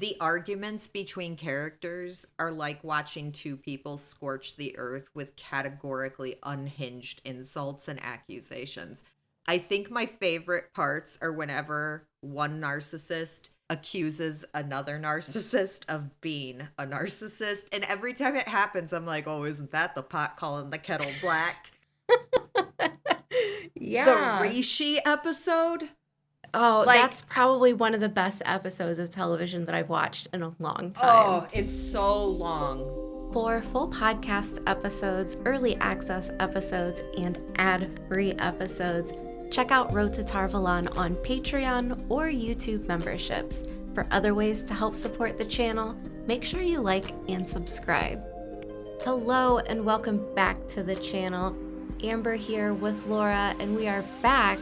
The arguments between characters are like watching two people scorch the earth with categorically unhinged insults and accusations. I think my favorite parts are whenever one narcissist accuses another narcissist of being a narcissist. And every time it happens, I'm like, oh, isn't that the pot calling the kettle black? The Yeah. Rishi episode? Oh, Like, that's probably one of the best episodes of television that I've watched in a long time. oh, it's so long. For full podcast episodes, early access episodes, and ad-free episodes, check out Road to Tarvalon on Patreon or YouTube memberships. For other ways to help support the channel, make sure you like and subscribe. Hello and welcome back to the channel. Amber here with Laura, and we are back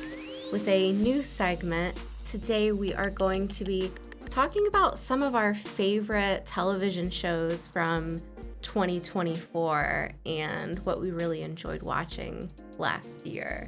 with a new segment. Today we are going to be talking about some of our favorite television shows from 2024 and what we really enjoyed watching last year.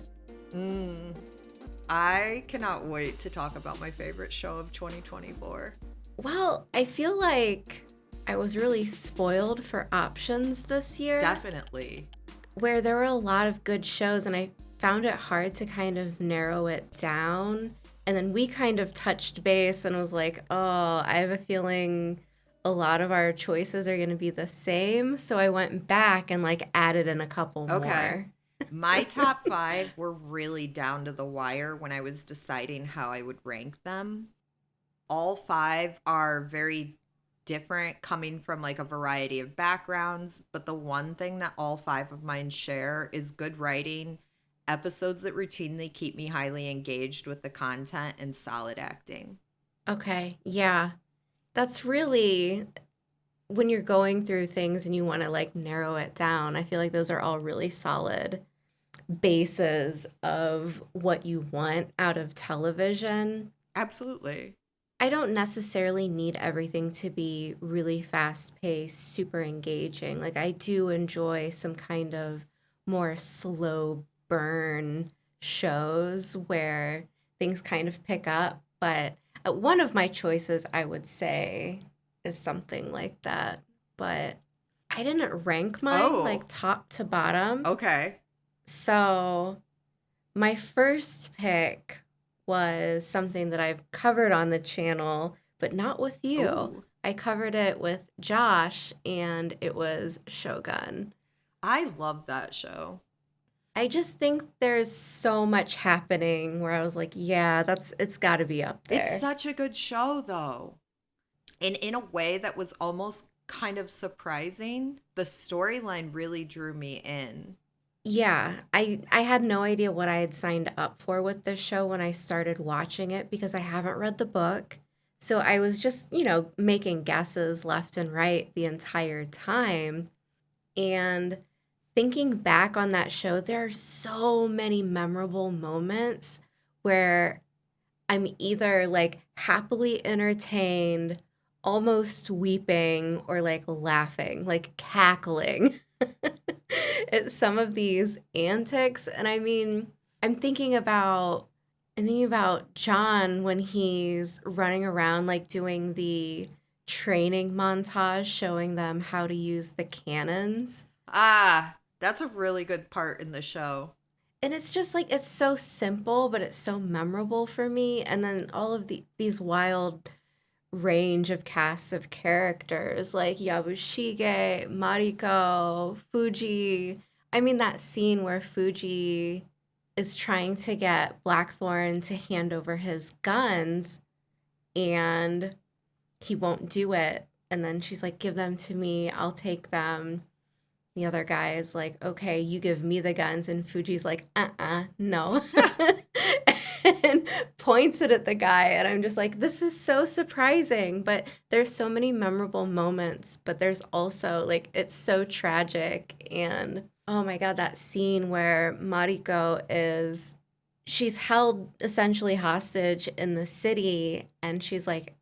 I cannot wait to talk about my favorite show of 2024. Well, I feel like I was really spoiled for options this year. Definitely. Where there were a lot of good shows, and I found it hard to kind of narrow it down. And then we kind of touched base and was like, oh, I have a feeling a lot of our choices are going to be the same. So I went back and like added in a couple Okay. more. My top five were really down to the wire when I was deciding how I would rank them. All five are very different, coming from like a variety of backgrounds, but the one thing that all five of mine share is good writing, episodes that routinely keep me highly engaged with the content, and solid acting. Okay, yeah. That's really when you're going through things and you want to like narrow it down. I feel like those are all really solid bases of what you want out of television. Absolutely. I don't necessarily need everything to be really fast paced, super engaging. Like, I do enjoy some kind of more slow burn shows where things kind of pick up. But one of my choices, I would say, is something like that. But I didn't rank mine like Oh, top to bottom. okay. So my first pick was something that I've covered on the channel, but not with you. Oh, I covered it with Josh, and it was Shogun. I love that show. I just think there's so much happening where I was like, yeah, it's got to be up It's there. such a good show, though. And in a way that was almost kind of surprising, the storyline really drew me in. Yeah, I had no idea what I had signed up for with this show when I started watching it because I haven't read the book. So I was just, making guesses left and right the entire time. And thinking back on that show, there are so many memorable moments where I'm either like happily entertained, almost weeping, or like laughing, like cackling at some of these antics. And I mean, I'm thinking about I'm thinking about John when he's running around like doing the training montage showing them how to use the cannons. Ah, that's a really good part in the show. And it's just like it's so simple, but it's so memorable for me. And then all of these wild range of casts of characters like Yabushige, Mariko, Fuji. I mean, that scene where Fuji is trying to get Blackthorn to hand over his guns and he won't do it. And then she's like, give them to me, I'll take them. The other guy is like, okay, you give me the guns. And Fuji's like, no. And points it at the guy. And I'm just like, this is so surprising. But there's so many memorable moments. But there's also, like, it's so tragic. And oh my God, that scene where Mariko is, she's held essentially hostage in the city. And she's like,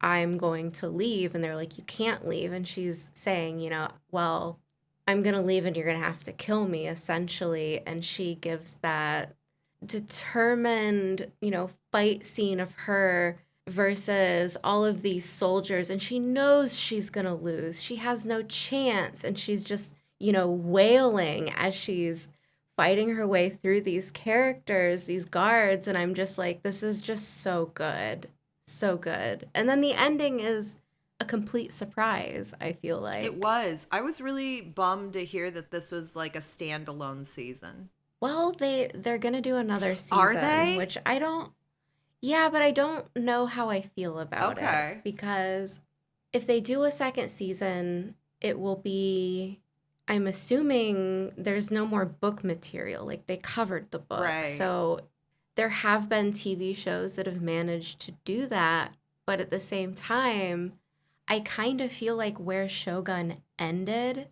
I'm going to leave. And they're like, you can't leave. And she's saying, well, I'm going to leave and you're going to have to kill me, essentially. And she gives that determined, fight scene of her versus all of these soldiers, and she knows she's gonna lose. She has no chance, and she's just, wailing as she's fighting her way through these characters, these guards, and I'm just like, this is just so good. So good. And then the ending is a complete surprise, I feel It like. was. I was really bummed to hear that this was like a standalone season. Well, they're gonna do another Are season, they? which I don't. Yeah, but I don't know how I feel about it Okay. because if they do a second season, it will be, I'm assuming there's no more book material. Like they covered the book. Right. So there have been TV shows that have managed to do that. But at the same time, I kind of feel like where Shogun ended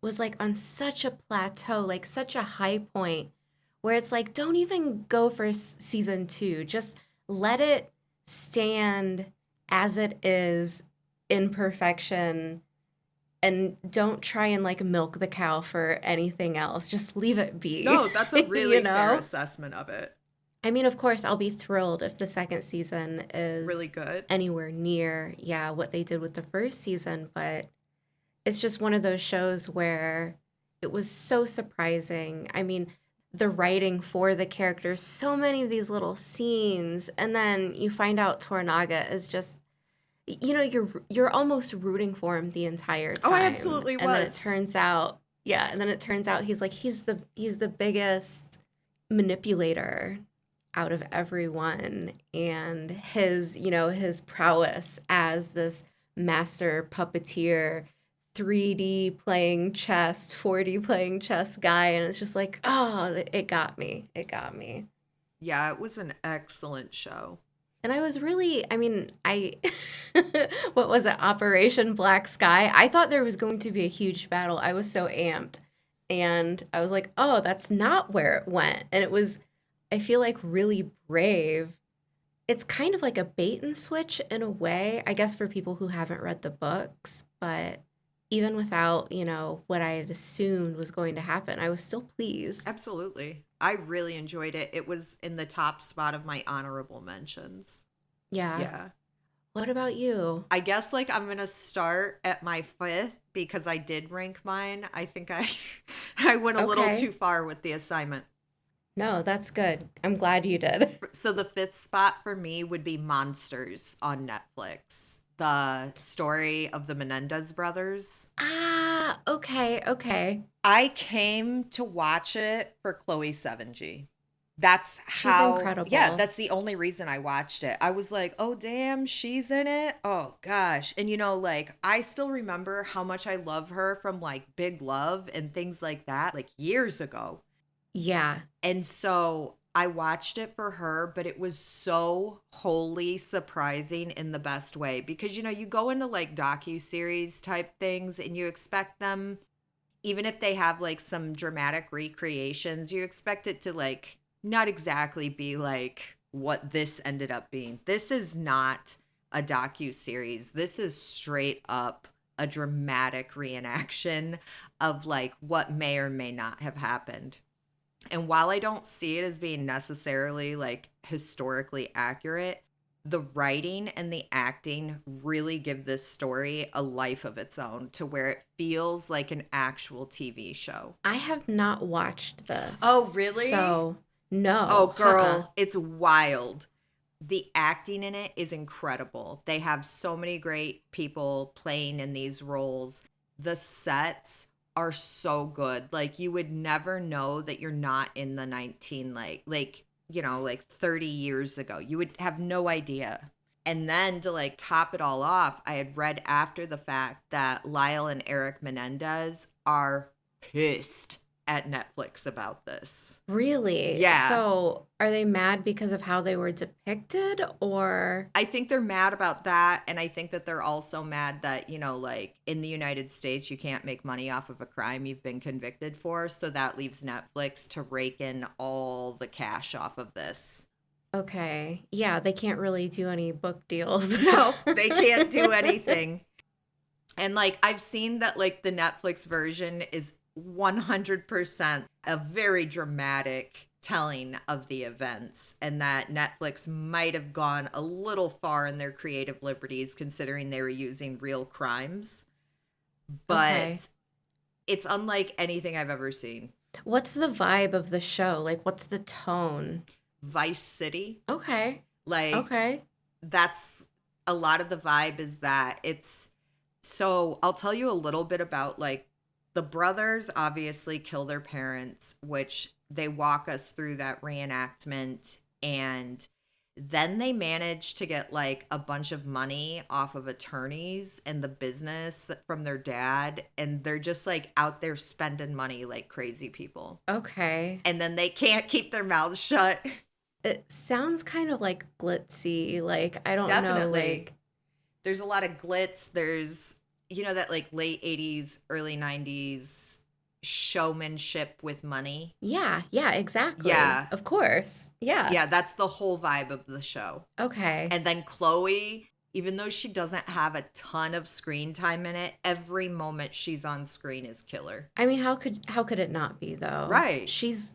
was like on such a plateau, like such a high point, where it's like, don't even go for season two. Just let it stand as it is in perfection and don't try and like milk the cow for anything else. Just leave it be, No, that's a you really fair know? assessment of it. I mean, of course, I'll be thrilled if the second season is Really good. anywhere near, yeah, what they did with the first season, but it's just one of those shows where it was so surprising. I mean, the writing for the characters, so many of these little scenes, and then you find out Toranaga is just, you're almost rooting for him the entire Oh, I time. absolutely And then it was. turns out, yeah, and then it turns out he's the biggest manipulator out of everyone, and his prowess as this master puppeteer, 3D playing chess, 4D playing chess guy, and it's just like, oh, it got me. It got me. Yeah, it was an excellent show. And I was really, I mean, what was it, Operation Black Sky? I thought there was going to be a huge battle. I was so amped. And I was like, oh, that's not where it went. And it was, I feel like, really brave. It's kind of like a bait and switch in a way, I guess, for people who haven't read the books. But even without, what I had assumed was going to happen, I was still pleased. Absolutely. I really enjoyed it. It was in the top spot of my honorable mentions. Yeah. Yeah. What about you? I guess like I'm gonna start at my fifth because I did rank mine. I think I I went a little Okay. too far with the assignment. No, that's good. I'm glad you did. So the fifth spot for me would be Monsters on Netflix. The story of the Menendez brothers. Ah, okay, okay. I came to watch it for Chloe 7G. That's She's how, yeah, incredible. that's the only reason I watched it. I was like, oh, damn, she's in it. Oh, gosh. And, like, I still remember how much I love her from, like, Big Love and things like that, like, years ago. Yeah. And so I watched it for her, but it was so wholly surprising in the best way because, you go into, like, docu-series type things and you expect them, even if they have, like, some dramatic recreations, you expect it to, like, not exactly be like what this ended up being. This is not a docu-series. This is straight up a dramatic reenaction of like what may or may not have happened. And while I don't see it as being necessarily like historically accurate, the writing and the acting really give this story a life of its own to where it feels like an actual TV show. I have not watched this. Oh, really? So, Oh, no. Uh-uh. girl, it's wild. The acting in it is incredible. They have so many great people playing in these roles. The sets are so good. Like you would never know that you're not in the 19 like 30 years ago. You would have no idea. And then to like top it all off, I had read after the fact that Lyle and Eric Menendez are pissed at Netflix about this. Really? Yeah. So, are they mad because of how they were depicted or I think they're mad about that. And I think that they're also mad that, like in the United States, you can't make money off of a crime you've been convicted for. So that leaves Netflix to rake in all the cash off of this. okay. Yeah, they can't really do any book deals. No, they can't do anything. And like I've seen that like the Netflix version is 100% a very dramatic telling of the events, and that Netflix might have gone a little far in their creative liberties considering they were using real crimes. Okay. But it's unlike anything I've ever seen. What's the vibe of the show? Like, what's the tone? Vice City, Okay. like Okay. that's a lot of the vibe is that it's so I'll tell you a little bit about like the brothers obviously kill their parents, which they walk us through that reenactment, and then they manage to get like a bunch of money off of attorneys and the business from their dad, and they're just like out there spending money like crazy people. Okay. And then they can't keep their mouths shut. It sounds kind of like glitzy. Like, I don't know, Definitely. like, There's a lot of glitz. There's, that like late 80s, early 90s showmanship with money. yeah, yeah, exactly. Yeah. Of course. Yeah. Yeah, that's the whole vibe of the show. Okay. And then Chloe, even though she doesn't have a ton of screen time in it, every moment she's on screen is killer. I mean, how could it not be though? Right. She's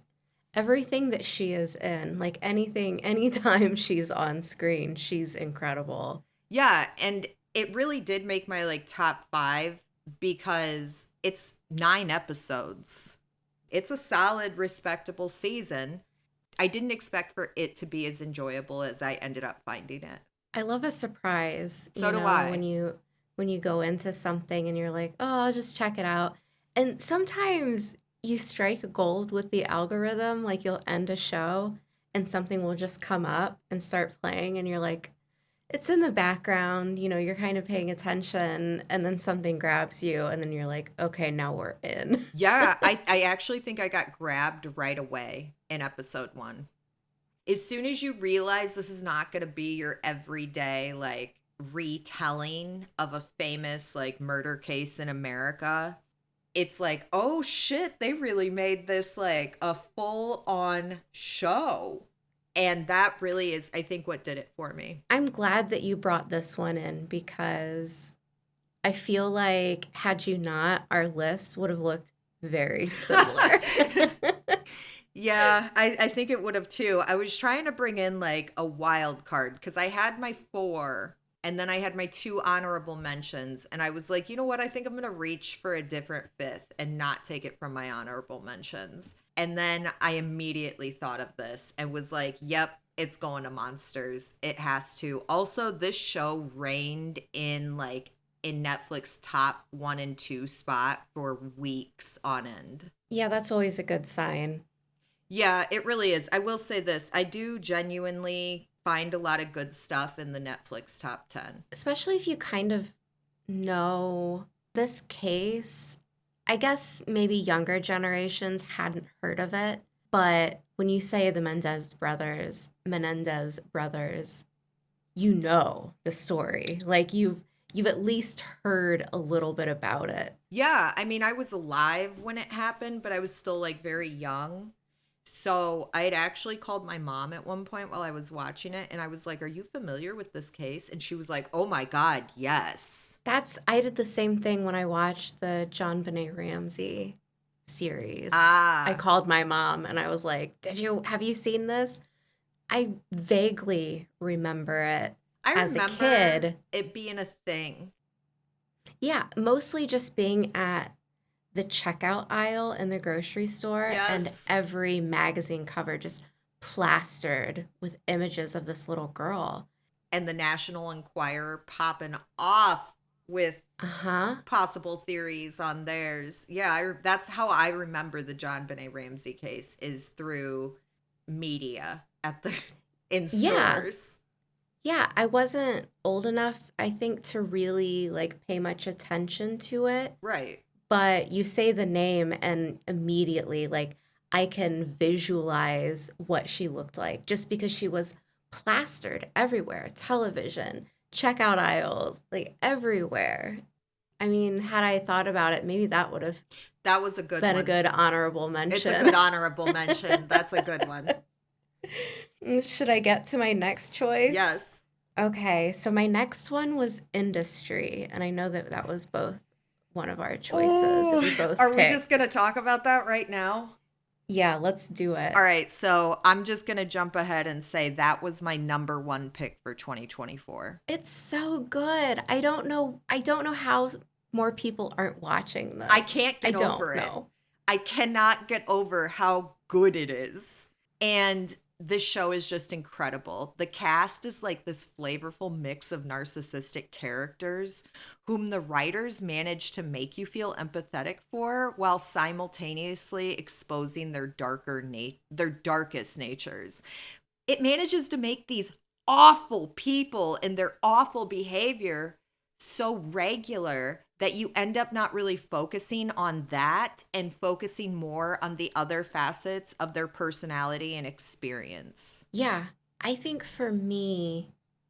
everything that she is in, like anything, anytime she's on screen, she's incredible. Yeah, and it really did make my like top 5 because it's 9 episodes. It's a solid, respectable season. I didn't expect for it to be as enjoyable as I ended up finding it. I love a surprise, So do I. when you go into something and you're like, "Oh, I'll just check it out." And sometimes you strike gold with the algorithm, like you'll end a show and something will just come up and start playing and you're like, it's in the background, you're kind of paying attention and then something grabs you and then you're like, "Okay, now we're in." Yeah, I actually think I got grabbed right away in episode 1. As soon as you realize this is not going to be your everyday like retelling of a famous like murder case in America, it's like, oh shit, they really made this like a full on show. And that really is, I think, what did it for me. I'm glad that you brought this one in because I feel like had you not, our list would have looked very similar. Yeah, I think it would have too. I was trying to bring in like a wild card because I had my 4 and then I had my 2 honorable mentions. And I was like, you know what? I think I'm going to reach for a different 5th and not take it from my honorable mentions. And then I immediately thought of this and was like, yep, it's going to Monsters. It has to. Also, this show reigned in like in Netflix top 1 and 2 spot for weeks on end. Yeah, that's always a good sign. Yeah, it really is. I will say this. I do genuinely find a lot of good stuff in the Netflix top 10. Especially if you kind of know this case. I guess maybe younger generations hadn't heard of it, but when you say the Menendez brothers, you know the story. Like you've at least heard a little bit about it. Yeah, I mean, I was alive when it happened, but I was still like very young. So I had actually called my mom at one point while I was watching it, and I was like, "Are you familiar with this case?" And she was like, "Oh my God, yes." I did the same thing when I watched the John Benet Ramsey series. I Ah, called my mom and I was like, have you seen this?" I vaguely remember it I as a remember kid. it being a thing. Yeah, mostly just being at the checkout aisle in the grocery store and Yes. every magazine cover just plastered with images of this little girl. And the National Enquirer popping off with Uh-huh. possible theories on theirs. Yeah, that's how I remember the John Benet Ramsey case is through media at the in Yeah. stores. Yeah, I wasn't old enough, I think, to really like pay much attention to it, Right. but you say the name and immediately like I can visualize what she looked like just because she was plastered everywhere, television, checkout aisles, like everywhere. I mean, had I thought about it, maybe that would have That was a good been a one. good honorable It's a mention. good honorable mention. That's a good one. Should I get to my next choice? Yes. Okay, so my next one was industry, and I know that that was both one of our choices that Oh, we both are we just picked. going to talk about that right now? Yeah, let's do All it. right, so I'm just going to jump ahead and say that was my number one pick for 2024. It's so good. I don't know how more people aren't watching I this. can't I get don't over it. know. I cannot get over how good it is. And this show is just incredible. The cast is like this flavorful mix of narcissistic characters whom the writers manage to make you feel empathetic for while simultaneously exposing their darkest natures. It manages to make these awful people and their awful behavior so regular that you end up not really focusing on that and focusing more on the other facets of their personality and experience. Yeah, I think for me,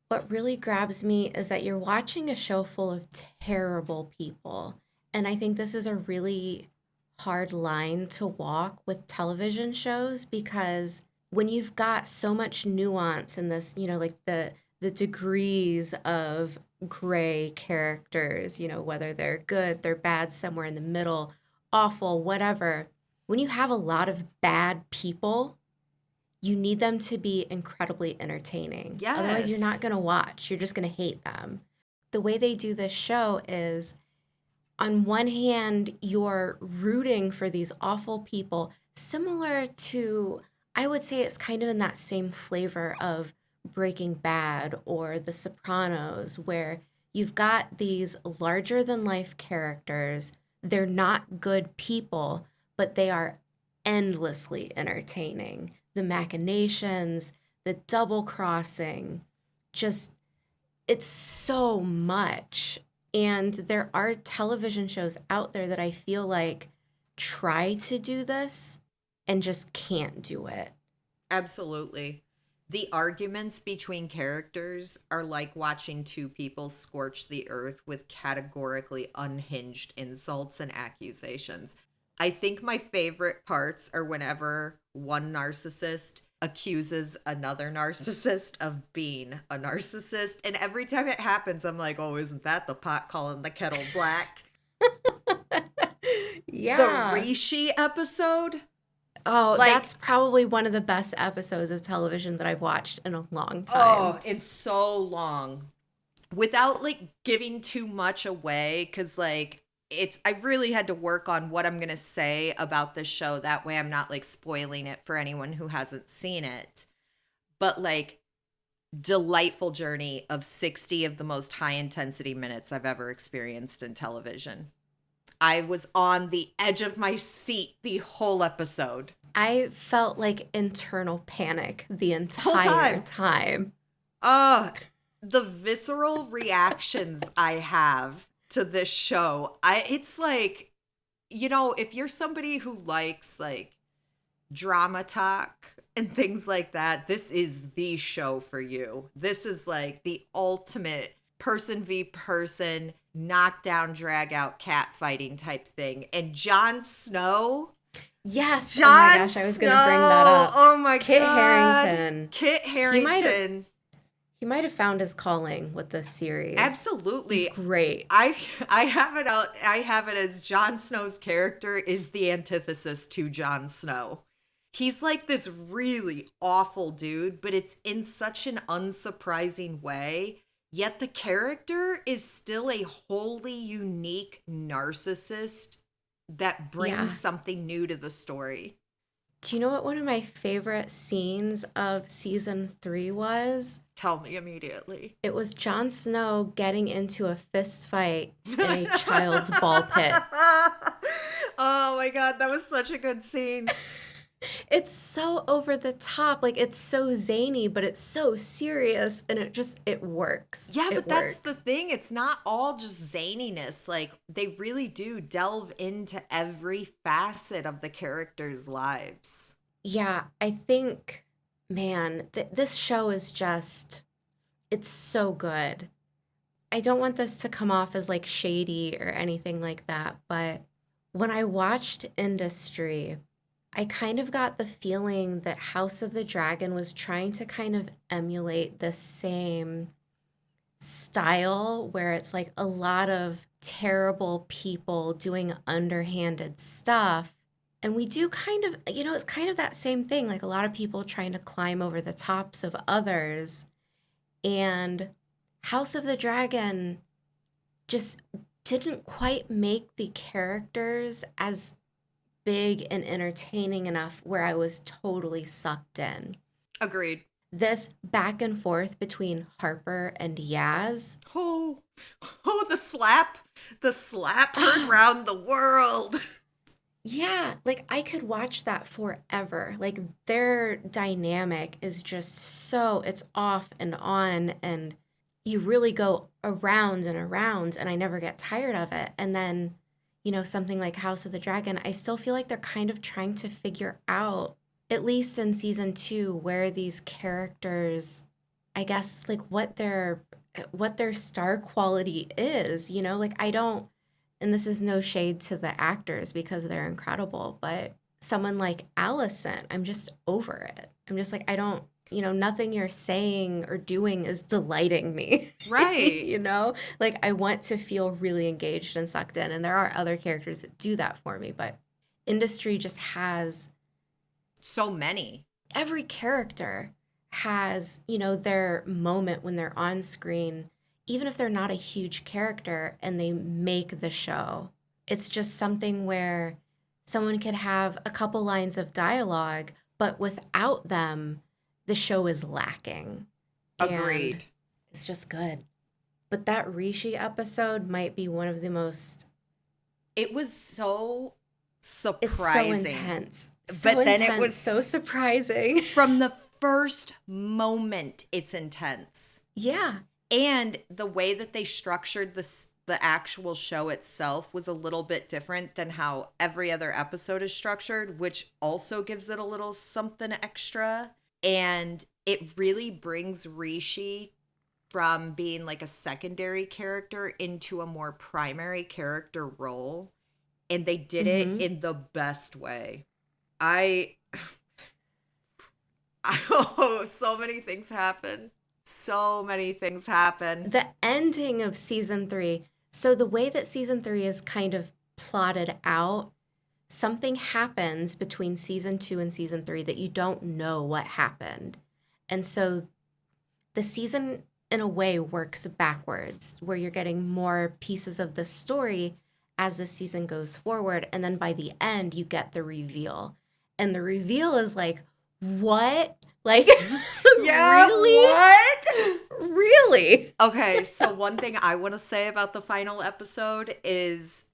what really grabs me is that you're watching a show full of terrible people. And I think this is a really hard line to walk with television shows because when you've got so much nuance in this, like the degrees of gray characters, whether they're good, they're bad, somewhere in the middle, awful, whatever. When you have a lot of bad people, you need them to be incredibly entertaining. Otherwise, you're not Yes. going to watch. You're just going to hate them. The way they do this show is on one hand, you're rooting for these awful people, similar to, I would say it's kind of in that same flavor of Breaking Bad or The Sopranos, where you've got these larger than life characters. They're not good people, but they are endlessly entertaining. The machinations, the double crossing, just it's so much. And there are television shows out there that I feel like try to do this and just can't do it. Absolutely. The arguments between characters are like watching two people scorch the earth with categorically unhinged insults and accusations. I think my favorite parts are whenever one narcissist accuses another narcissist of being a narcissist. And every time it happens, I'm like, oh, isn't that the pot calling the kettle black? The Yeah. Rishi episode, Oh, like, that's probably one of the best episodes of television that I've watched in a long time. oh, it's so long. Without like giving too much away, because like I really had to work on what I'm gonna say about this show. That way I'm not like spoiling it for anyone who hasn't seen it. But like delightful journey of 60 of the most high intensity minutes I've ever experienced in television. I was on the edge of my seat the whole episode. I felt like internal panic the Whole entire time. time. Uh the visceral reactions I have to this show. It's like, if you're somebody who likes like drama talk and things like that, this is the show for you. This is like the ultimate person v person knockdown drag out cat fighting type thing. And Yes. Oh my Jon gosh, I was going to bring that Snow, up. oh my Kit god. Harington. Kit He might have Harington. he might have found his calling with this series. He's Absolutely. great. I have it out. I have it as Jon Snow's character is the antithesis to Jon Snow. He's like this really awful dude, but it's in such an unsurprising way. Yet the character is still a wholly unique narcissist that brings Yeah. something new to the story. Do you know what one of my favorite scenes of season 3 was? Tell me immediately. It was Jon Snow getting into a fist fight in a child's ball pit. Oh my god, that was such a good scene. It's so over the top, like it's so zany, but it's so serious and it works. Yeah, It but that's the works. thing. It's not all just zaniness. Like, they really do delve into every facet of the characters' lives. Yeah, I think man, this show is it's so good. I don't want this to come off as like shady or anything like that, but when I watched Industry, I kind of got the feeling that House of the Dragon was trying to kind of emulate the same style where it's like a lot of terrible people doing underhanded stuff. And we do kind of, it's kind of that same thing, like a lot of people trying to climb over the tops of others. And House of the Dragon just didn't quite make the characters as big and entertaining enough where I was totally sucked in. Agreed. This back and forth between Harper and Yaz. Oh, oh, the slap heard round the world. Yeah, like I could watch that forever. Like their dynamic is just so, it's off and on, and you really go around and around, and I never get tired of it. And then, something like House of the Dragon, I still feel like they're kind of trying to figure out, at least in season 2, where these characters, I guess, like what their star quality is, like I don't, and this is no shade to the actors because they're incredible, but someone like Allison, I'm just over it. I'm just like, I don't, nothing you're saying or doing is delighting me. Right. Like I want to feel really engaged and sucked in. And there are other characters that do that for me, but industry just has So many. every character has, their moment when they're on screen, even if they're not a huge character and they make the show. It's just something where someone could have a couple lines of dialogue, but without them, the show is lacking. And Agreed. it's just good. But that Rishi episode might be one of the most, It was so it's so surprising. intense. So But then intense, it was so surprising. from the first moment, it's intense. Yeah. And the way that they structured the actual show itself was a little bit different than how every other episode is structured, which also gives it a little something extra. And it really brings Rishi from being like a secondary character into a more primary character role. And they did it Mm-hmm. in the best way. I oh, so many things happen. So many things happen. The ending of season 3. So the way that season 3 is kind of plotted out, something happens between season 2 and season 3 that you don't know what happened. And so the season in a way works backwards, where you're getting more pieces of the story as the season goes forward, and then by the end you get the reveal. And the reveal is like, what? Like, Yeah, really? what? Really? Okay, so one thing I want to say about the final episode is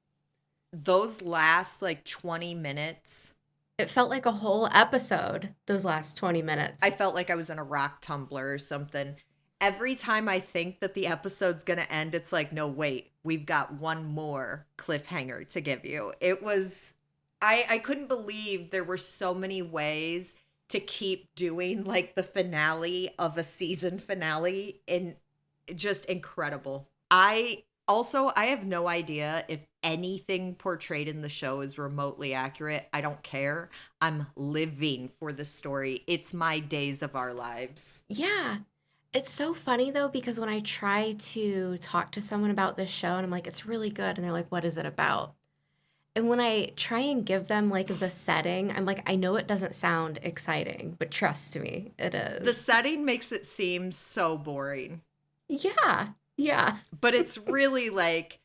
those last like 20 minutes. It felt like a whole episode, those last 20 I minutes. felt like I was in a rock tumbler or something. Every time I think that the episode's going to end, it's like, no, wait, we've got one more cliffhanger to give you. It was, I couldn't believe there were so many ways to keep doing like the finale of a season finale, and just incredible. I have no idea if anything portrayed in the show is remotely accurate. I don't care. I'm living for the story. It's my days of our lives. Yeah. It's so funny though, because when I try to talk to someone about this show and I'm like, it's really good, and they're like, what is it about? And when I try and give them like the setting, I'm like, I know it doesn't sound exciting, but trust me, it The is. setting makes it seem so boring, Yeah. Yeah. but it's really like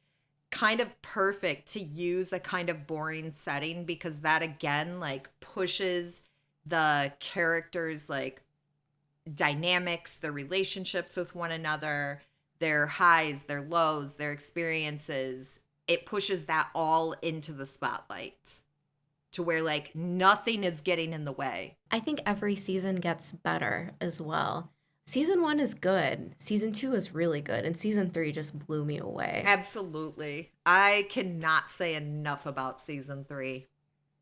kind of perfect to use a kind of boring setting, because that again like pushes the characters like dynamics, their relationships with one another, their highs, their lows, their experiences. It pushes that all into the spotlight to where like nothing is getting in the way. I think every season gets better as well. Season 1 is good. Season 2 is really good. And season 3 just blew me away. Absolutely. I cannot say enough about season 3.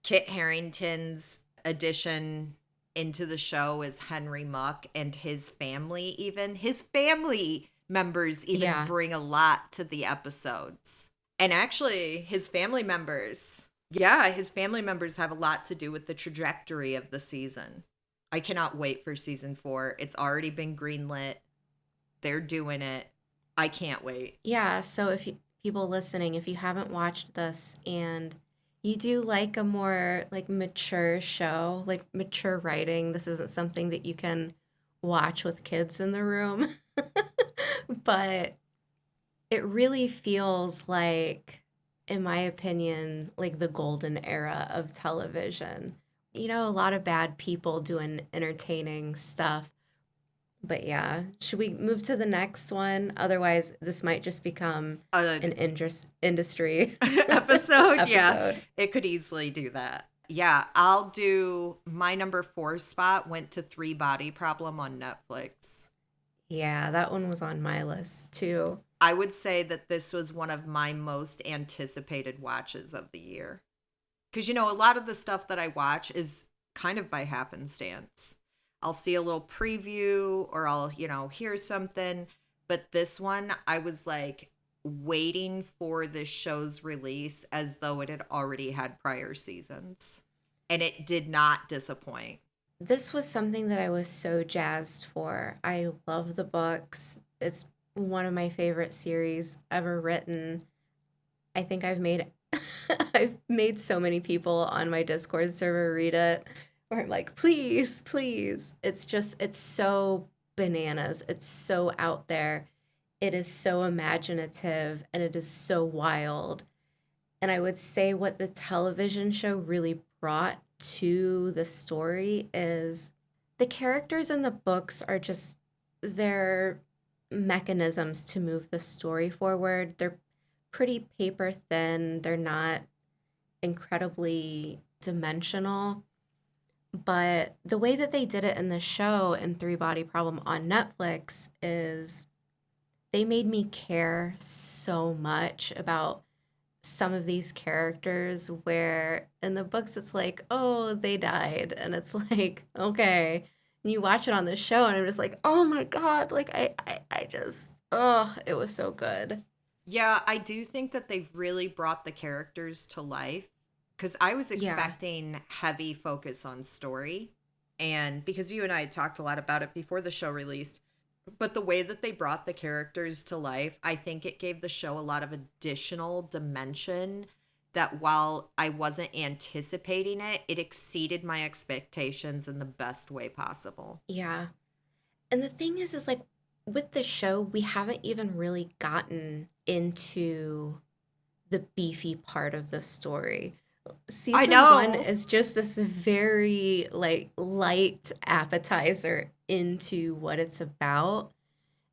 Kit Harrington's addition into the show is Henry Muck, and his family, even his family members even Yeah. bring a lot to the episodes. And actually, his family members, yeah, his family members have a lot to do with the trajectory of the season. I cannot wait for season 4. It's already been greenlit. They're doing it. I can't wait. Yeah. So if you, people listening, if you haven't watched this and You do like a more like mature show, like mature writing. This isn't something that you can watch with kids in the room. But it really feels like, in my opinion, like the golden era of television. A lot of bad people doing entertaining stuff. But yeah, should we move to the next one? Otherwise, this might just become A an industry episode, yeah, episode. it could easily do that. Yeah, I'll do my number 4 spot went to Three Body Problem on Netflix. Yeah, that one was on my list too. I would say that this was one of my most anticipated watches of the year. Because, a lot of the stuff that I watch is kind of by happenstance. I'll see a little preview or I'll, hear something. But this one, I was like waiting for the show's release as though it had already had prior seasons. And it did not disappoint. This was something that I was so jazzed for. I love the books. It's one of my favorite series ever written. I think I've made so many people on my Discord server read it where I'm like, "Please, please." It's so bananas. It's so out there. It is so imaginative and it is so wild. And I would say what the television show really brought to the story is the characters in the books are just their mechanisms to move the story forward. They're pretty paper thin, they're not incredibly dimensional. But the way that they did it in the show in Three Body Problem on Netflix is they made me care so much about some of these characters where in the books it's like, oh, they died. And it's like, okay. And you watch it on the show and I'm just like, oh my God. Like I just, oh, it was so good. Yeah, I do think that they've really brought the characters to life because I was Yeah. expecting heavy focus on story. And because you and I had talked a lot about it before the show released, but the way that they brought the characters to life, I think it gave the show a lot of additional dimension that while I wasn't anticipating it, it exceeded my expectations in the best way possible. Yeah. And the thing is like with the show, we haven't even really gotten into the beefy part of the story. I Season one know. is just this very like light appetizer into what it's about.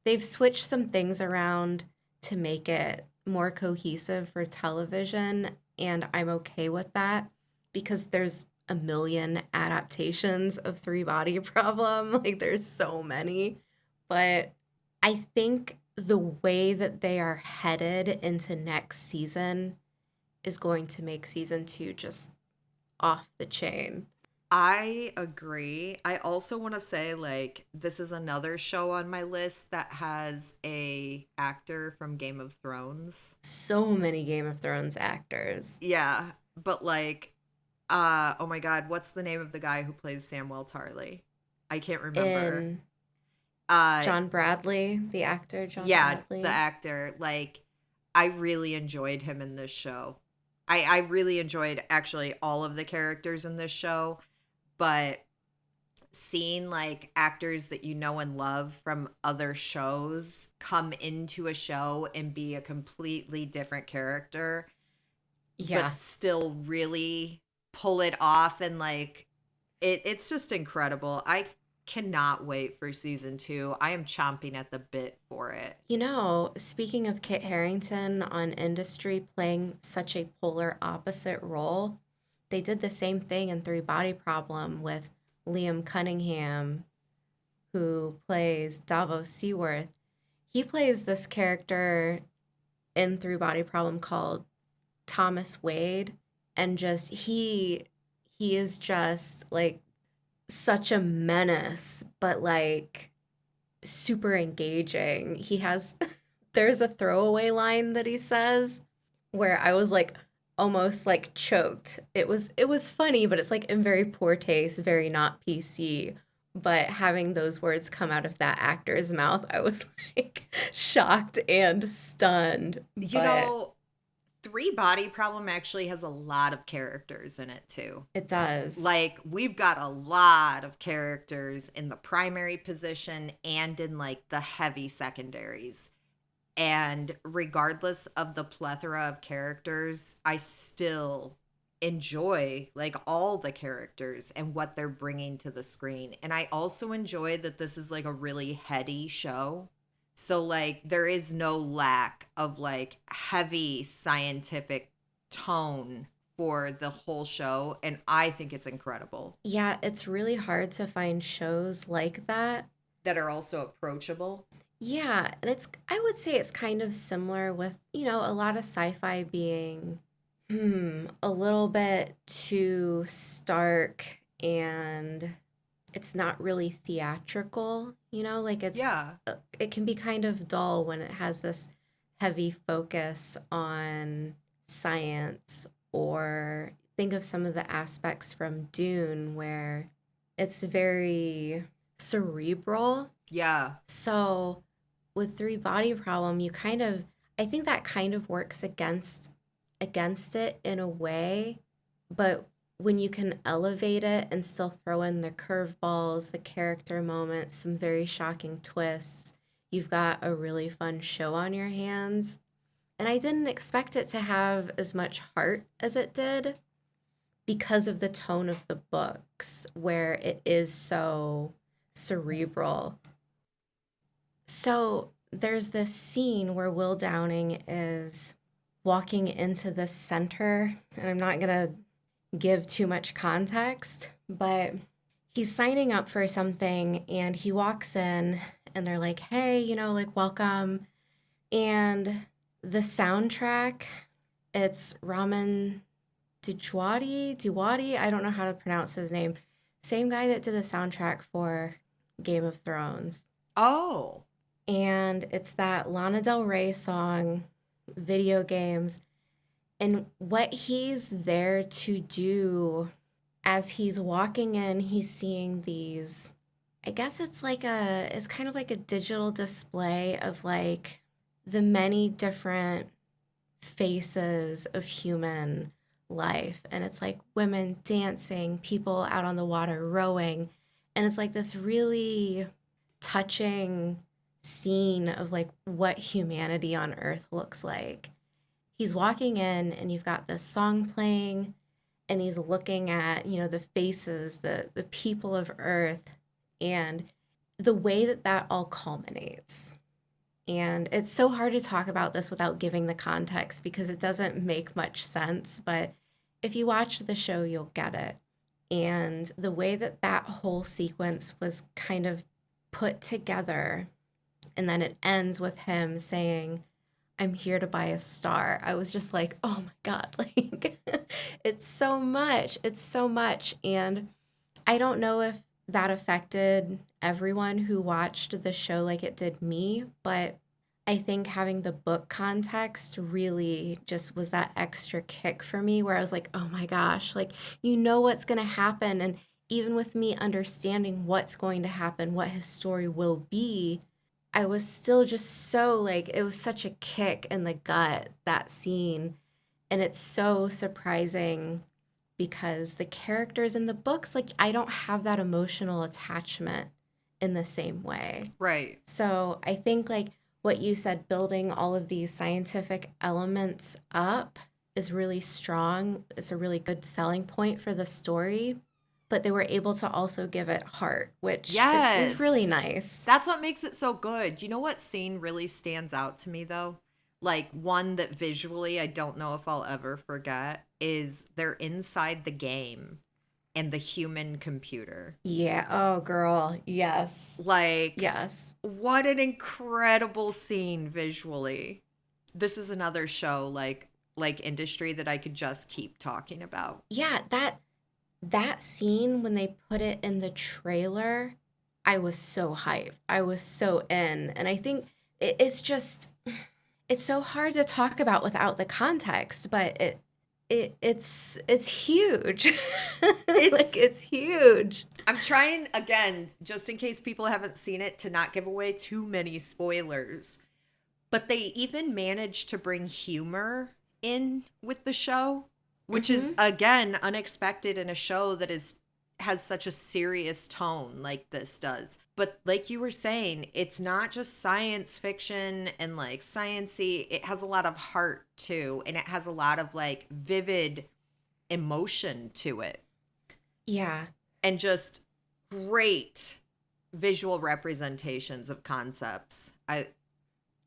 They've switched some things around to make it more cohesive for television, and I'm okay with that because there's a million adaptations of Three Body Problem. Like there's so many. But I think the way that they are headed into next season is going to make season two just off the chain. I agree. I also want to say like this is another show on my list that has a actor from Game of Thrones. So many Game of Thrones actors. Yeah, but like oh my god, what's the name of the guy who plays Samwell Tarly? I can't remember. In Uh John Bradley, the actor John yeah, the Bradley. actor. Like I really enjoyed him in this show. I really enjoyed actually all of the characters in this show, but seeing like actors that you know and love from other shows come into a show and be a completely different character but Yeah. still really pull it off and like it's just incredible. I cannot wait for season 2. I am chomping at the bit for it. Speaking of Kit Harington on Industry playing such a polar opposite role, they did the same thing in Three Body Problem with Liam Cunningham, who plays Davos Seaworth. He plays this character in Three Body Problem called Thomas Wade, and just he is just like such a menace, but like super engaging. He has there's a throwaway line that he says where I was like almost like choked. It was funny, but it's like in very poor taste, very not PC. But having those words come out of that actor's mouth, I was like shocked and stunned. You But know, Three Body Problem actually has a lot of characters in it too. It does. Like, we've got a lot of characters in the primary position and in like the heavy secondaries. And regardless of the plethora of characters, I still enjoy like all the characters and what they're bringing to the screen. And I also enjoy that this is like a really heady show. So like there is no lack of like heavy scientific tone for the whole show, and I think it's incredible. Yeah, it's really hard to find shows like that. That are also approachable. Yeah, and I would say it's kind of similar with, a lot of sci-fi being a little bit too stark, and it's not really theatrical, like Yeah. it can be kind of dull when it has this heavy focus on science, or think of some of the aspects from Dune where it's very cerebral. Yeah. So with Three Body Problem, I think that kind of works against it in a way, but when you can elevate it and still throw in the curveballs, the character moments, some very shocking twists, you've got a really fun show on your hands. And I didn't expect it to have as much heart as it did because of the tone of the books, where it is so cerebral. So there's this scene where Will Downing is walking into the center, and I'm not going to give too much context, but he's signing up for something and he walks in and they're like, hey, like, welcome. And the soundtrack, it's Raman Djawadi. I don't know how to pronounce his name. Same guy that did the soundtrack for Game of Thrones. Oh. And it's that Lana Del Rey song, Video Games. And what he's there to do, as he's walking in, he's seeing these, I guess it's kind of like a digital display of like the many different faces of human life. And it's like women dancing, people out on the water rowing. And it's like this really touching scene of like what humanity on earth looks like. He's walking in and you've got this song playing, and he's looking at, the faces, the people of earth, and the way that that all culminates. And it's so hard to talk about this without giving the context because it doesn't make much sense, but if you watch the show, you'll get it. And the way that that whole sequence was kind of put together, and then it ends with him saying, I'm here to buy a star. I was just like, oh my God, like it's so much. It's so much. And I don't know if that affected everyone who watched the show like it did me, but I think having the book context really just was that extra kick for me where I was like, oh my gosh, like, what's going to happen. And even with me understanding what's going to happen, what his story will be, I was still just so like, it was such a kick in the gut, that scene. And it's so surprising because the characters in the books, like, I don't have that emotional attachment in the same way. Right. So I think, like, what you said, building all of these scientific elements up is really strong. It's a really good selling point for the story, but they were able to also give it heart, which is really Yes. nice. That's what makes it so good. You know what scene really stands out to me though? Like one that visually I don't know if I'll ever forget is they're inside the game and the human computer. Yeah. Oh, girl. Yes. Like, Yes. what an incredible scene visually. This is another show like industry that I could just keep talking about. Yeah, that scene when they put it in the trailer, I was so hyped. I was so in. And I think it's just it's so hard to talk about without the context, but it's huge. It's Like it's huge. I'm trying again, just in case people haven't seen it, to not give away too many spoilers. But they even managed to bring humor in with the show, which is Mm-hmm. again unexpected in a show that is has such a serious tone like this does. But like you were saying, it's not just science fiction and like sciency. It has a lot of heart too, and it has a lot of like vivid emotion to it, Yeah. and just great visual representations of concepts. I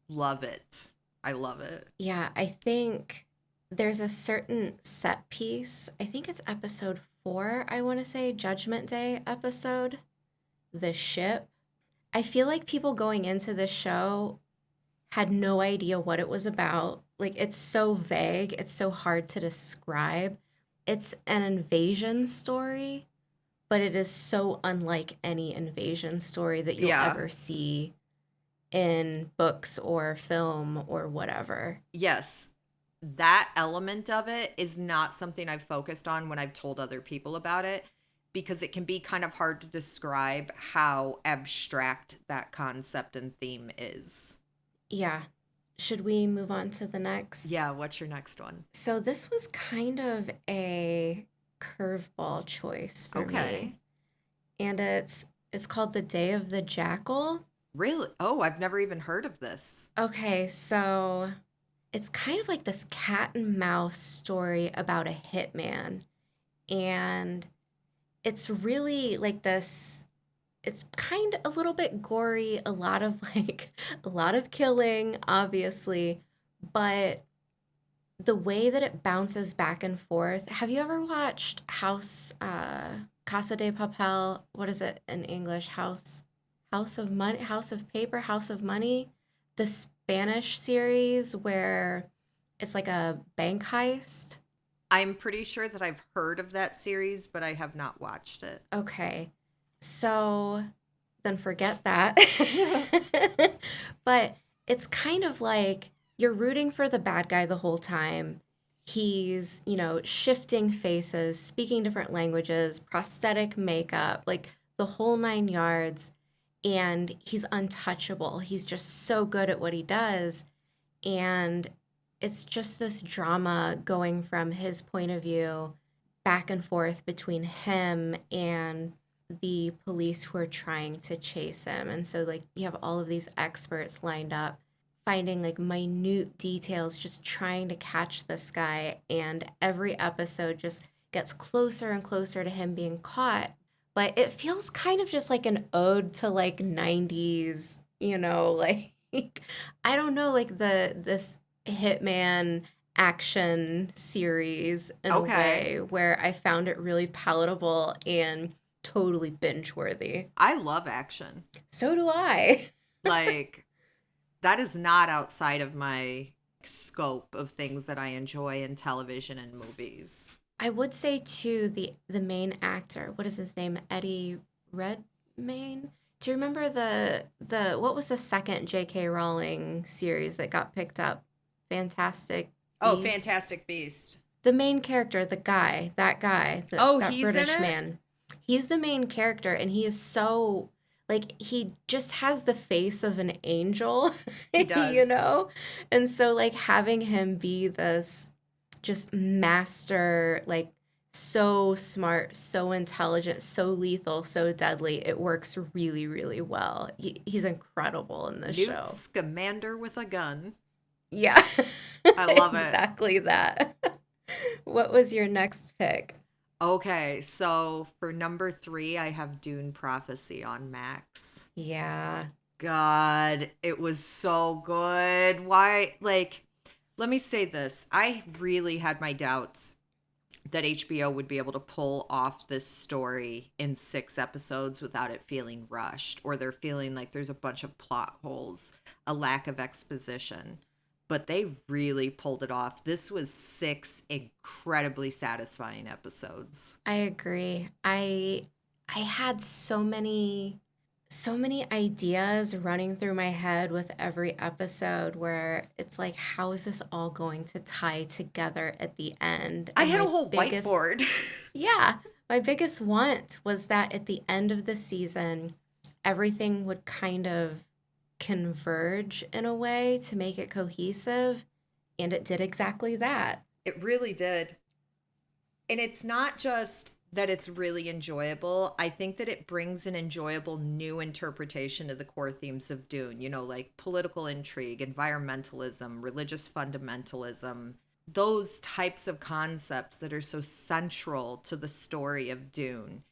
love it. I love it. Yeah, I think there's a certain set piece. I think it's episode 4, I want to say, Judgment Day episode, the ship. I feel like people going into this show had no idea what it was about. Like, it's so vague, it's so hard to describe. It's an invasion story, but it is so unlike any invasion story that you'll Yeah. ever see in books or film or whatever. Yes. That element of it is not something I've focused on when I've told other people about it, because it can be kind of hard to describe how abstract that concept and theme is. Yeah. Should we move on to the next? Yeah, what's your next one? So this was kind of a curveball choice for Okay. me. And it's called The Day of the Jackal. Really? Oh, I've never even heard of this. Okay, so it's kind of like this cat and mouse story about a hitman. And it's really like this, it's kind of a little bit gory, a lot of like a lot of killing, obviously, but the way that it bounces back and forth. Have you ever watched Casa de Papel? What is it in English? House of Money, House of Paper, House of Money, the Spanish series where it's like a bank heist. I'm pretty sure that I've heard of that series, but I have not watched it. Okay. So then forget that. But it's kind of like you're rooting for the bad guy the whole time. He's, shifting faces, speaking different languages, prosthetic makeup, like the whole 9 yards. And he's untouchable. He's just so good at what he does. And it's just this drama going from his point of view back and forth between him and the police who are trying to chase him. And so, like, you have all of these experts lined up, finding like minute details, just trying to catch this guy. And every episode just gets closer and closer to him being caught. But it feels kind of just like an ode to like 90s, like I don't know, like this Hitman action series in a Okay. way where I found it really palatable and totally binge worthy. I love action. So do I. Like, that is not outside of my scope of things that I enjoy in television and movies. I would say too the main actor, what is his name? Eddie Redmayne? Do you remember the what was the second J.K. Rowling series that got picked up? Fantastic Oh, Beasts. Fantastic Beast. The main character, the guy, that guy, Oh, that he's in British it? man. He's the main character and he is so like he just has the face of an angel, He you does. know? And so like having him be this just master, like so smart, so intelligent, so lethal, so deadly, it works really, really well. He's incredible in this Newt show. Scamander with a gun. Yeah, I love it. exactly that. What was your next pick? Okay, so for number 3, I have Dune Prophecy on Max. Yeah. God, it was so good. Why, like, let me say this. I really had my doubts that HBO would be able to pull off this story in 6 episodes without it feeling rushed, or they're feeling like there's a bunch of plot holes, a lack of exposition. But they really pulled it off. This was 6 incredibly satisfying episodes. I agree. I had so many ideas running through my head with every episode where it's like how is this all going to tie together at the end? I And had a my whole biggest whiteboard. yeah, my biggest want was that at the end of the season everything would kind of converge in a way to make it cohesive And it did exactly that. It really did. And it's not just that it's really enjoyable. I think that it brings an enjoyable new interpretation of the core themes of Dune, like political intrigue, environmentalism, religious fundamentalism, those types of concepts that are so central to the story of Dune.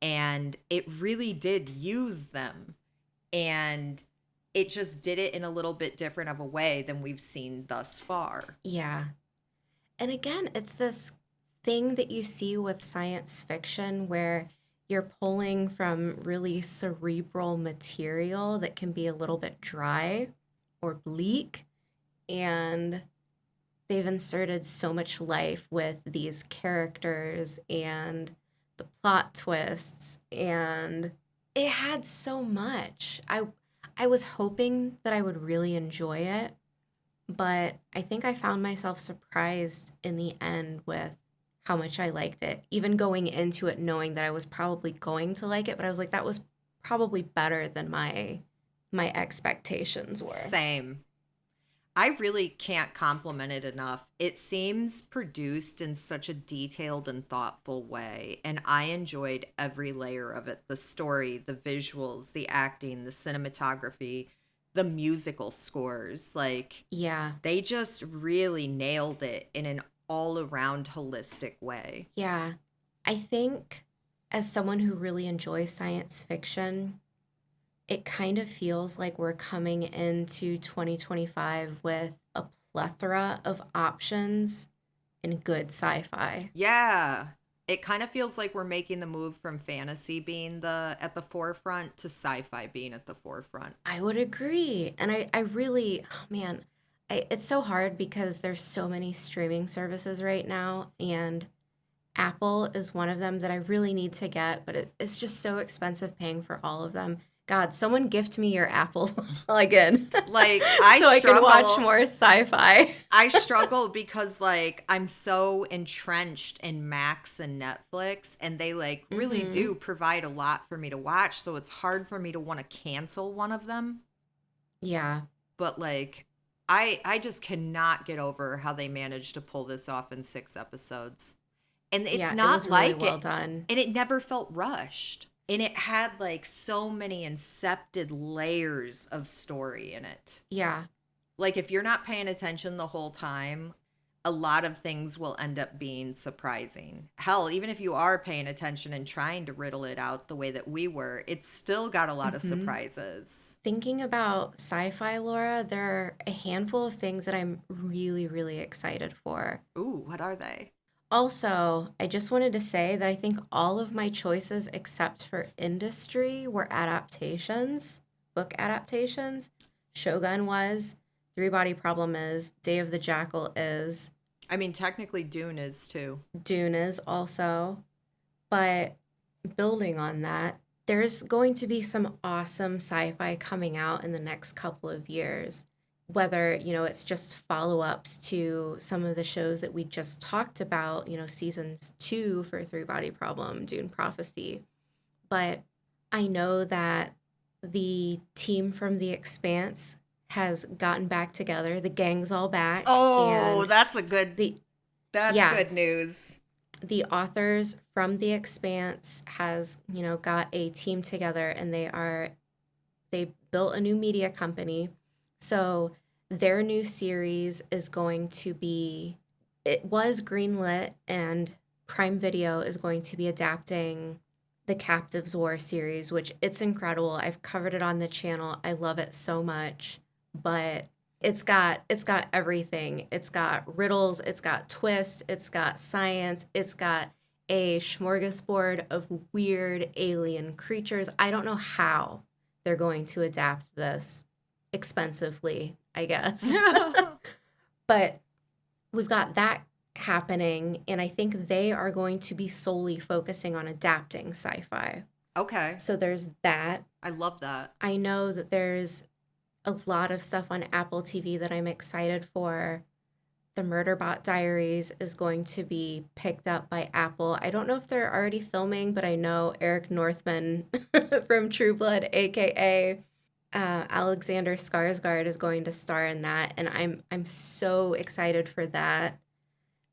And it really did use them. And it just did it in a little bit different of a way than we've seen thus far. Yeah. And again, it's this thing that you see with science fiction where you're pulling from really cerebral material that can be a little bit dry or bleak, and they've inserted so much life with these characters and the plot twists, and it had so much. I was hoping that I would really enjoy it, but I think I found myself surprised in the end with how much I liked it. Even going into it knowing that I was probably going to like it, but I was like that was probably better than my expectations were. Same. I really can't compliment it enough. It seems produced in such a detailed and thoughtful way, and I enjoyed every layer of it. The story, the visuals, the acting, the cinematography, the musical scores. Like, Yeah. they just really nailed it in an all around holistic way. Yeah. I think as someone who really enjoys science fiction, it kind of feels like we're coming into 2025 with a plethora of options in good sci-fi. Yeah. It kind of feels like we're making the move from fantasy being at the forefront to sci-fi being at the forefront. I would agree. And I really, oh man, it's so hard because there's so many streaming services right now, and Apple is one of them that I really need to get, but it's just so expensive paying for all of them. God, someone gift me your Apple again. Like, so I can watch more sci-fi. I struggle because like I'm so entrenched in Max and Netflix, and they like really do provide a lot for me to watch, so it's hard for me to want to cancel one of them. Yeah. But like I just cannot get over how they managed to pull this off in 6 episodes. And it's Yeah, it not was really like well it, done. and it never felt rushed. And it had like so many incepted layers of story in it. Yeah. Like if you're not paying attention the whole time, a lot of things will end up being surprising. Hell, even if you are paying attention and trying to riddle it out the way that we were, it's still got a lot of hmm surprises. Thinking about sci-fi, Laura, there are a handful of things that I'm really, really excited for. Ooh, what are they? Also, I just wanted to say that I think all of my choices except for industry were adaptations, book adaptations. Shogun was, Three Body Problem is, Day of the Jackal is, I mean, technically Dune is too. Dune is also. But building on that, there's going to be some awesome sci-fi coming out in the next couple of years. Whether, it's just follow-ups to some of the shows that we just talked about, seasons 2 for Three Body Problem, Dune Prophecy. But I know that the team from The Expanse has gotten back together. The gang's all back, Oh, and the that's yeah, good news. the authors from The Expanse has, got a team together, and they built a new media company. So their new series is going to be, it was greenlit, and Prime Video is going to be adapting the Captives War series, which it's incredible. I've covered it on the channel. I love it so much. But it's got everything. It's got riddles, it's got twists, it's got science, it's got a smorgasbord of weird alien creatures. I don't know how they're going to adapt this expensively, I guess. But we've got that happening, and I think they are going to be solely focusing on adapting sci-fi. Okay. So there's that. I love that. I know that there's a lot of stuff on Apple TV that I'm excited for. The Murderbot Diaries is going to be picked up by Apple. I don't know if they're already filming, but I know Eric Northman from True Blood, aka Alexander Skarsgård is going to star in that, and I'm so excited for that.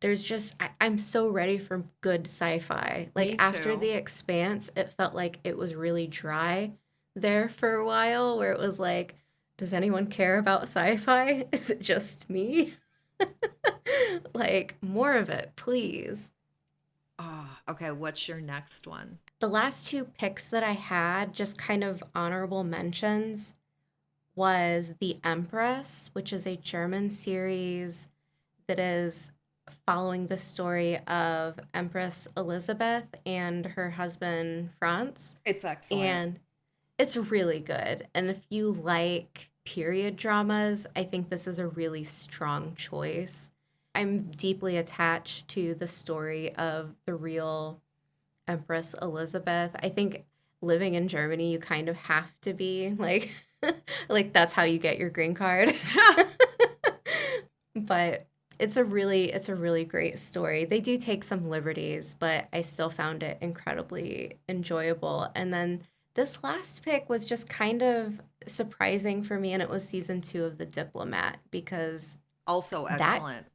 There's just I'm so ready for good sci-fi. Like Me after too. The Expanse, it felt like it was really dry there for a while, where it was like, does anyone care about sci-fi? Is it just me? Like more of it, please. Oh, okay. What's your next one? The last two picks that I had, just kind of honorable mentions, was The Empress, which is a German series that is following the story of Empress Elizabeth and her husband Franz. It's excellent. And it's really good. And if you like period dramas, I think this is a really strong choice. I'm deeply attached to the story of the real Empress Elizabeth. I think living in Germany, you kind of have to be like, like that's how you get your green card. But it's a really great story. They do take some liberties, but I still found it incredibly enjoyable. And then this last pick was just kind of surprising for me, and it was season 2 of The Diplomat because Also that excellent.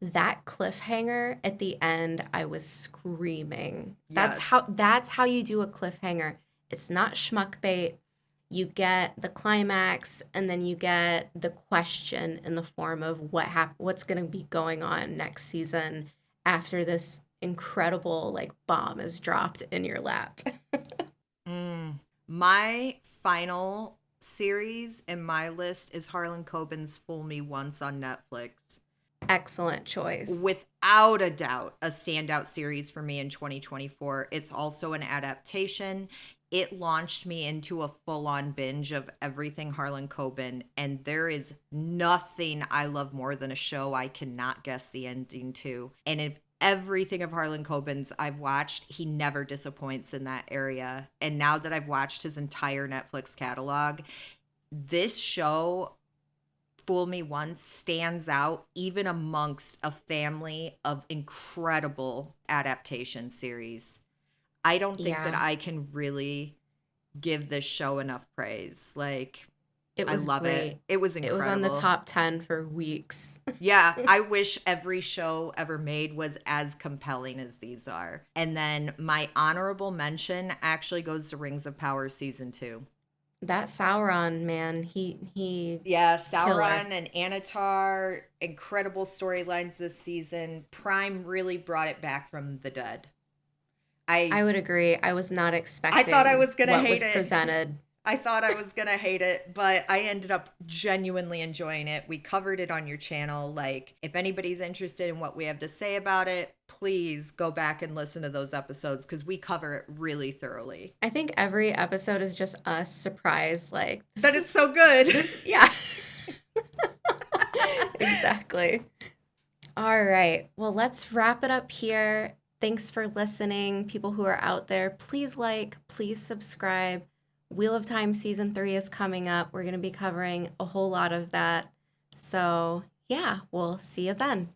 that cliffhanger at the end, I was screaming. That's Yes. how you do a cliffhanger. It's not schmuck bait. You get the climax and then you get the question in the form of what's going to be going on next season after this incredible like bomb is dropped in your lap. Mm. My final series in my list is Harlan Coben's Fool Me Once on Netflix. Excellent choice. Without a doubt, a standout series for me in 2024. It's also an adaptation. It launched me into a full on binge of everything Harlan Coben, and there is nothing I love more than a show I cannot guess the ending to. And if everything of Harlan Coben's I've watched, he never disappoints in that area. And now that I've watched his entire Netflix catalog, this show Fool Me Once stands out even amongst a family of incredible adaptation series. I don't think that Yeah, I can really give this show enough praise. Like, it I was love it. great. It was It was on the incredible. top 10 for weeks. Yeah, I wish every show ever made was as compelling as these are. And then my honorable mention actually goes to Rings of Power season 2. That Sauron man, he Yeah, killer. Sauron and Anatar, incredible storylines this season. Prime really brought it back from the dead. I I would agree. I was not I thought I expecting was going to what hate was it. presented. I thought I was going to hate it, but I ended up genuinely enjoying it. We covered it on your channel. Like, if anybody's interested in what we have to say about it, please go back and listen to those episodes because we cover it really thoroughly. I think every episode is just us surprised, like But it's so good. yeah. Exactly. All right. Well, let's wrap it up here. Thanks for listening, people who are out there. Please like, please subscribe. Wheel of Time season 3 is coming up. We're going to be covering a whole lot of that. So, yeah, we'll see you then.